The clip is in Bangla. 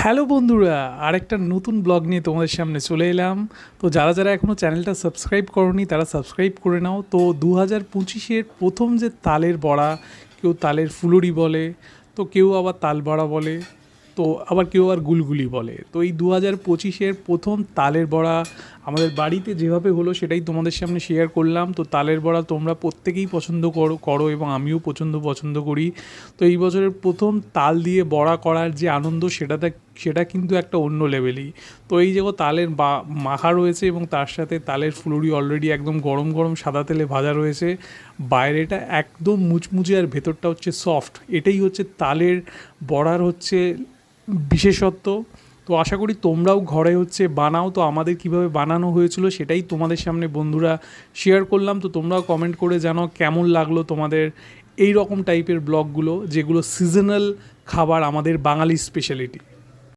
হ্যালো বন্ধুরা, আরেকটা নতুন ব্লগ নিয়ে তোমাদের সামনে চলে এলাম। তো যারা যারা এখনও চ্যানেলটা সাবস্ক্রাইব করোনি তারা সাবস্ক্রাইব করে নাও। তো 2025-এর প্রথম যে তালের বড়া, কেউ তালের ফুলুরি বলে, তো কেউ আবার তাল বড়া বলে, তো আবার কেউ আর গুলগুলি বলে। তো এই 2025-এর প্রথম তালের বড়া আমাদের বাড়িতে যেভাবে হলো সেটাই তোমাদের সামনে শেয়ার করলাম। তো তালের বড়া তোমরা প্রত্যেকেই পছন্দ করো এবং আমিও পছন্দ করি। তো এই বছরের প্রথম তাল দিয়ে বড়া করার যে আনন্দ সেটা কিন্তু একটা অন্য লেভেলই। তো এই যে তালের মাখা রয়েছে এবং তার সাথে তালের ফুলুরি অলরেডি একদম গরম গরম সাদা তেলে ভাজা রয়েছে। বাইরেটা একদম মুচমুচে আর ভেতরটা হচ্ছে সফট। এটাই হচ্ছে তালের বড়ার হচ্ছে বিশেষত্ব। তো আশা করি তোমরাও ঘরে বানাও। তো আমাদের কিভাবে বানানো হয়েছিল সেটাই তোমাদের সামনে বন্ধুরা শেয়ার করলাম। তো তোমরাও কমেন্ট করে জানাও কেমন লাগলো তোমাদের এই রকম টাইপের ব্লগগুলো, যেগুলো সিজনাল খাবার, আমাদের বাঙালি স্পেশালিটি।